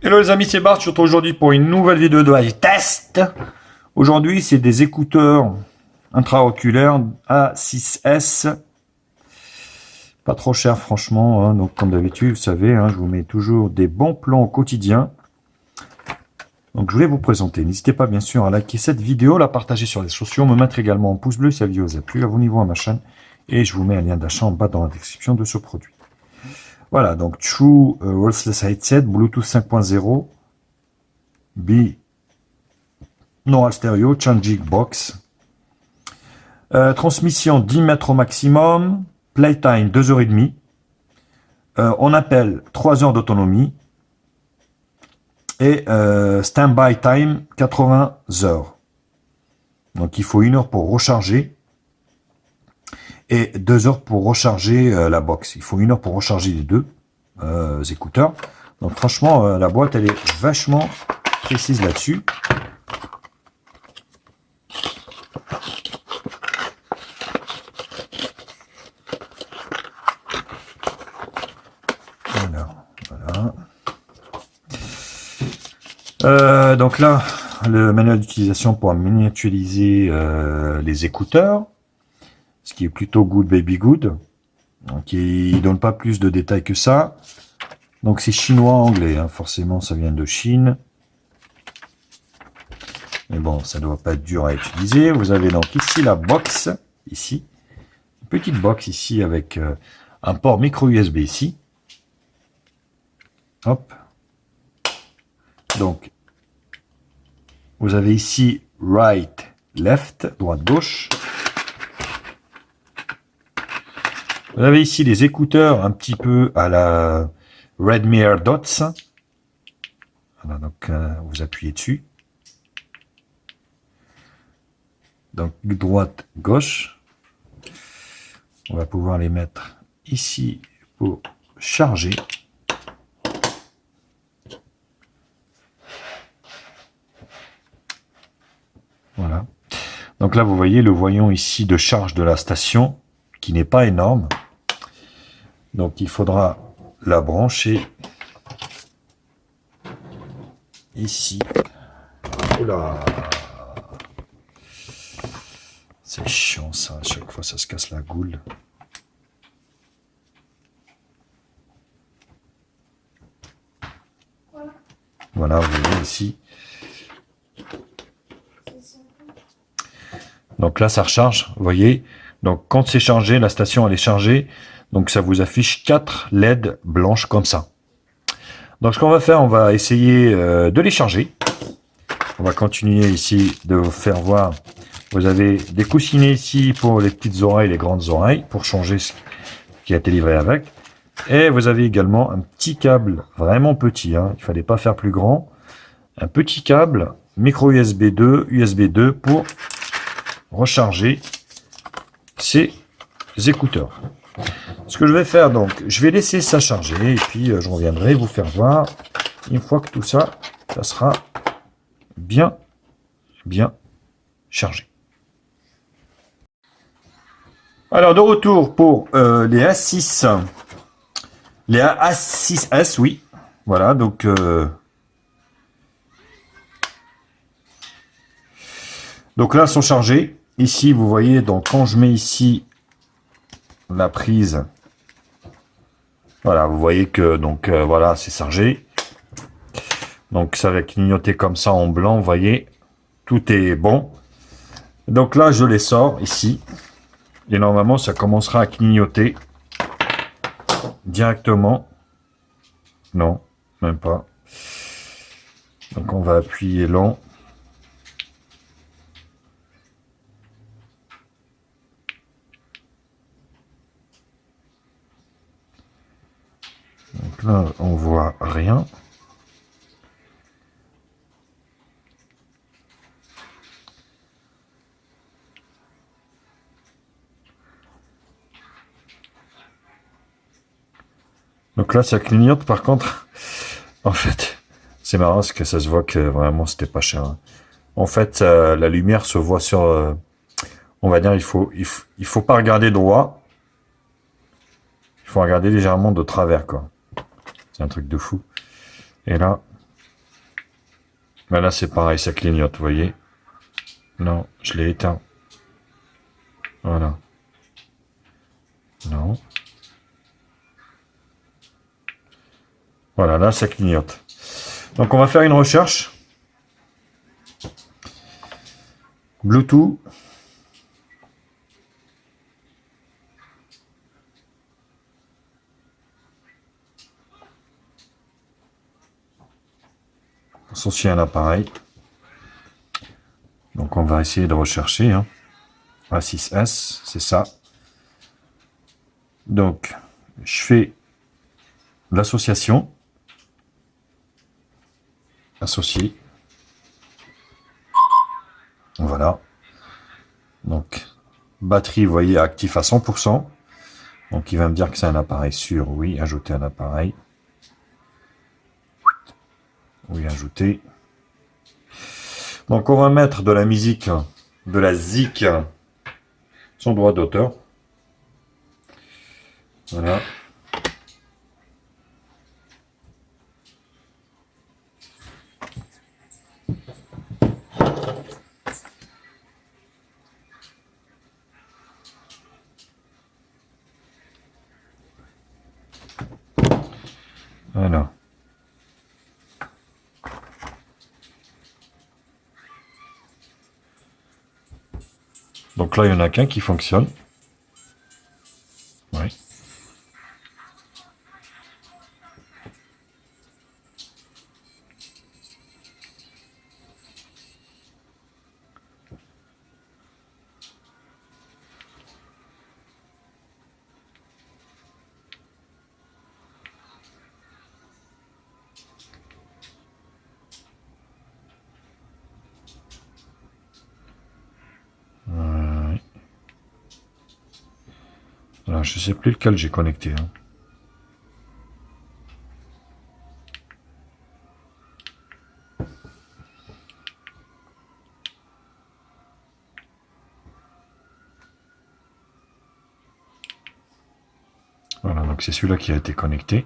Hello les amis, c'est Bart, je suis aujourd'hui pour une nouvelle vidéo de test. Aujourd'hui, c'est des écouteurs intra-auriculaires A6S. Pas trop cher franchement, hein. Donc comme d'habitude, vous savez, hein, je vous mets toujours des bons plans au quotidien. Donc je voulais vous présenter. N'hésitez pas bien sûr à liker cette vidéo, la partager sur les réseaux sociaux, me mettre également un pouce bleu si la vidéo vous a plu, abonnez-vous à ma chaîne et je vous mets un lien d'achat en bas dans la description de ce produit. Voilà, donc True Wireless Headset, Bluetooth 5.0, binaural stéréo, changing box. Transmission 10 mètres au maximum, playtime 2h30, on appelle 3 heures d'autonomie et standby time 80 heures. Donc il faut 1 heure pour recharger et 2 heures pour recharger la box. Il faut 1 heure pour recharger les deux écouteurs. Donc franchement, la boîte, elle est vachement précise là-dessus. Voilà. Donc là, le manuel d'utilisation pour miniaturiser les écouteurs, ce qui est plutôt good baby good. Donc il donne pas plus de détails que ça. Donc c'est chinois anglais, hein. Forcément ça vient de Chine. Mais bon, ça doit pas être dur à utiliser. Vous avez donc ici la box, ici, une petite box ici avec un port micro USB ici. Hop. Donc vous avez ici right, left, droite, gauche. Vous avez ici les écouteurs un petit peu à la Redmi AirDots. Voilà, donc vous appuyez dessus. Donc droite, gauche. On va pouvoir les mettre ici pour charger. Voilà. Donc là, vous voyez le voyant ici de charge de la station qui n'est pas énorme. Donc il faudra la brancher ici. Oula, c'est chiant ça, à chaque fois ça se casse la goule. Voilà, vous voyez ici. Donc là ça recharge, vous voyez. Donc quand c'est chargé, la station elle est chargée. Donc ça vous affiche 4 LED blanches comme ça. Donc ce qu'on va faire, on va essayer de les charger. On va continuer ici de vous faire voir. Vous avez des coussinets ici pour les petites oreilles, les grandes oreilles, pour changer ce qui a été livré avec. Et vous avez également un petit câble, vraiment petit, hein, il ne fallait pas faire plus grand. Un petit câble micro USB 2 pour recharger ces écouteurs. Ce que je vais faire, donc, je vais laisser ça charger et puis je reviendrai vous faire voir une fois que tout ça, ça sera bien chargé. Alors, de retour pour les A6, les A6S, oui. Voilà, donc là, elles sont chargées. Ici, vous voyez, donc quand je mets ici la prise, voilà, vous voyez que donc voilà, c'est chargé. Donc ça va clignoter comme ça en blanc, vous voyez, tout est bon. Donc là, je les sors ici et normalement, ça commencera à clignoter directement. Non, même pas. Donc on va appuyer long. Donc là, on voit rien. Donc là, ça clignote. Par contre, en fait, c'est marrant parce que ça se voit que vraiment, c'était pas cher, hein. En fait, la lumière se voit sur... on va dire, il faut pas regarder droit. Il faut regarder légèrement de travers, quoi. C'est un truc de fou. Et là, Ben là, c'est pareil, ça clignote, vous voyez. Non, je l'ai éteint. Voilà. Non. Voilà, là, ça clignote. Donc, on va faire une recherche. Bluetooth. Associé à un appareil. Donc, on va essayer de rechercher. Hein. A6S, c'est ça. Donc, je fais l'association. Associé. Voilà. Donc, batterie, vous voyez, actif à 100%. Donc, il va me dire que c'est un appareil sûr. Oui, ajouter un appareil. Oui, ajouter. Donc, on va mettre de la musique, de la zik, sans droit d'auteur. Voilà. Voilà. Donc là, il n'y en a qu'un qui fonctionne. Oui. Alors, je ne sais plus lequel j'ai connecté. Hein. Voilà, donc c'est celui-là qui a été connecté.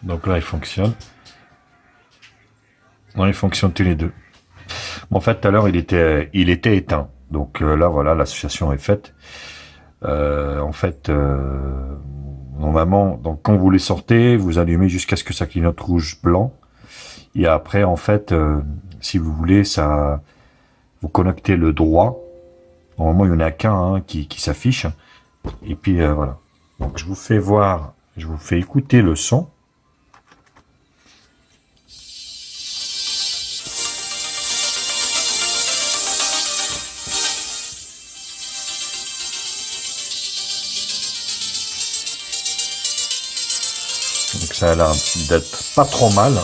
Donc là, il fonctionne. Non, ils fonctionnent tous les deux. En fait, tout à l'heure, il était éteint. Donc là, voilà, l'association est faite. En fait, normalement, donc quand vous les sortez, vous allumez jusqu'à ce que ça clignote rouge-blanc. Et après, en fait, si vous voulez, ça, vous connectez le droit. Normalement, il n'y en a qu'un hein, qui s'affiche. Et puis voilà. Donc je vous fais voir, je vous fais écouter le son. Donc ça a l'air d'être pas trop mal.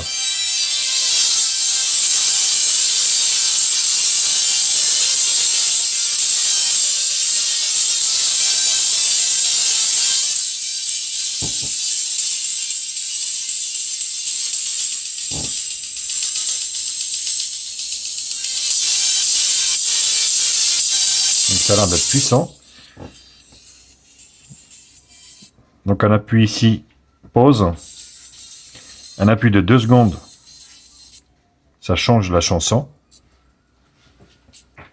Donc ça a l'air d'être puissant. Donc on appuie ici, pause. Un appui de 2 secondes. Ça change la chanson.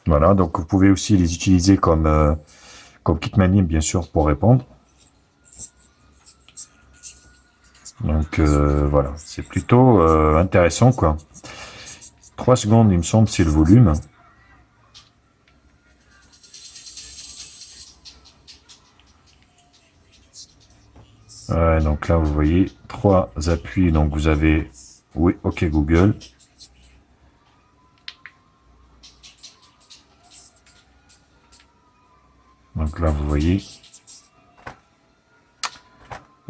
Voilà, donc vous pouvez aussi les utiliser comme kit manip, bien sûr, pour répondre. Donc voilà, c'est plutôt intéressant, quoi. 3 secondes, il me semble, c'est le volume. Ouais, donc là, vous voyez, 3 appuis. Donc vous avez, oui, OK Google. Donc là, vous voyez.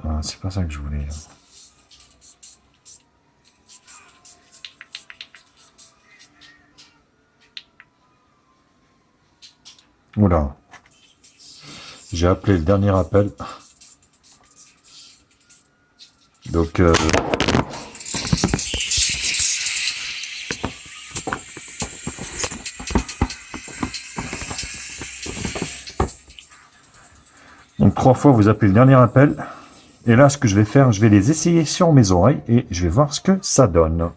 Ah, c'est pas ça que je voulais. Oula. J'ai appelé le dernier appel. Donc, donc 3 fois, vous appelez le dernier appel. Et là, ce que je vais faire, je vais les essayer sur mes oreilles et je vais voir ce que ça donne.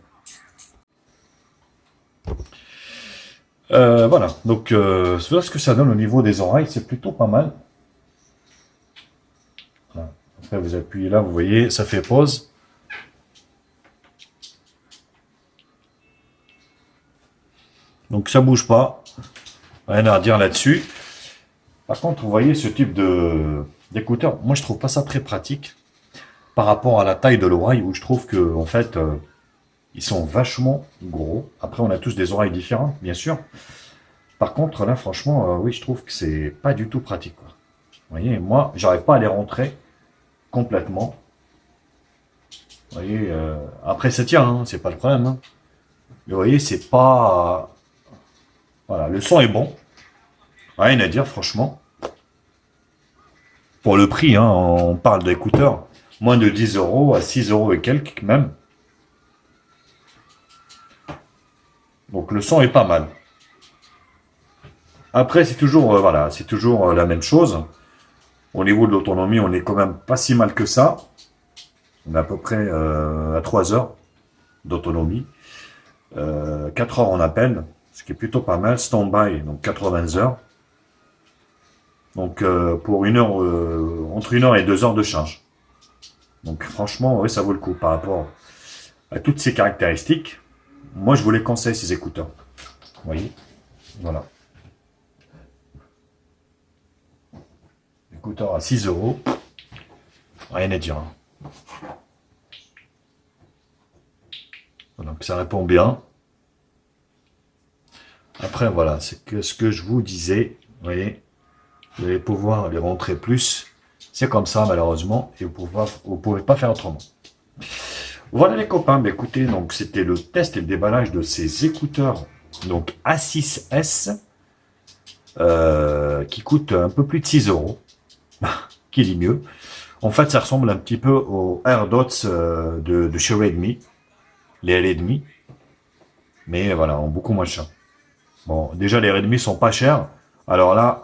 Voilà, donc voilà ce que ça donne au niveau des oreilles, c'est plutôt pas mal. Voilà. Après vous appuyez là, vous voyez, ça fait pause. Donc ça bouge pas, rien à dire là-dessus. Par contre, vous voyez ce type d'écouteurs, moi je trouve pas ça très pratique par rapport à la taille de l'oreille, où je trouve que en fait ils sont vachement gros. Après on a tous des oreilles différentes, bien sûr. Par contre là franchement, oui je trouve que c'est pas du tout pratique, quoi. Vous voyez, moi j'arrive pas à les rentrer complètement. Vous voyez, après ça tient, hein, c'est pas le problème, hein. Mais vous voyez, c'est pas... voilà, le son est bon. Rien à dire, franchement. Pour le prix, hein, on parle d'écouteurs. Moins de 10 euros à 6 euros et quelques même. Donc le son est pas mal. Après, c'est toujours, voilà, c'est toujours la même chose. Au niveau de l'autonomie, on est quand même pas si mal que ça. On est à peu près à 3 heures d'autonomie. 4 heures en appel, ce qui est plutôt pas mal. Stand-by, donc 80 heures. Donc pour une heure, entre 1 heure et 2 heures de charge. Donc franchement, oui, ça vaut le coup par rapport à toutes ces caractéristiques. Moi, je vous les conseille, ces écouteurs. Vous voyez, voilà. Écouteurs à 6 euros. Rien à dire, hein. Donc ça répond bien. Après, voilà, c'est que ce que je vous disais. Vous voyez, vous allez pouvoir les rentrer plus. C'est comme ça, malheureusement, et vous pouvez pas faire autrement. Voilà les copains, bah, écoutez, donc c'était le test et le déballage de ces écouteurs, donc A6S, qui coûtent un peu plus de 6 euros. Qui dit mieux. En fait, ça ressemble un petit peu aux AirDots de chez Redmi, les Redmi, mais voilà, en beaucoup moins cher. Bon, déjà les Redmi sont pas chers, alors là,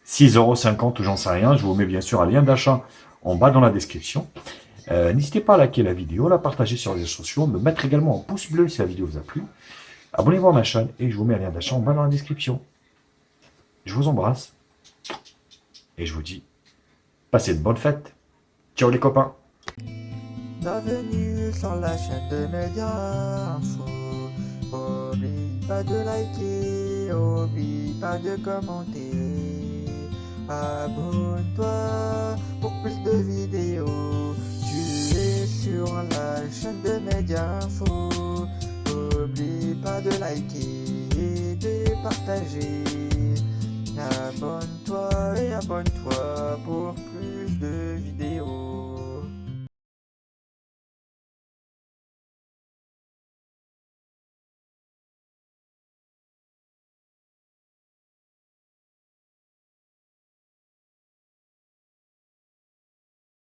6,50 € ou j'en sais rien. Je vous mets bien sûr un lien d'achat en bas dans la description. N'hésitez pas à liker la vidéo, la partager sur les réseaux sociaux, me mettre également un pouce bleu si la vidéo vous a plu. Abonnez-vous à ma chaîne et je vous mets un lien d'achat en bas dans la description. Je vous embrasse et je vous dis, passez de bonnes fêtes. Ciao les copains. Bienvenue sur la chaîne de Média Info. Oublie pas de liker, oublie pas de commenter. Abonne-toi pour plus de vidéos. Tu es sur la chaîne de Média Info. Oublie pas de liker et de partager. Abonne-toi et abonne-toi pour plus de vidéos.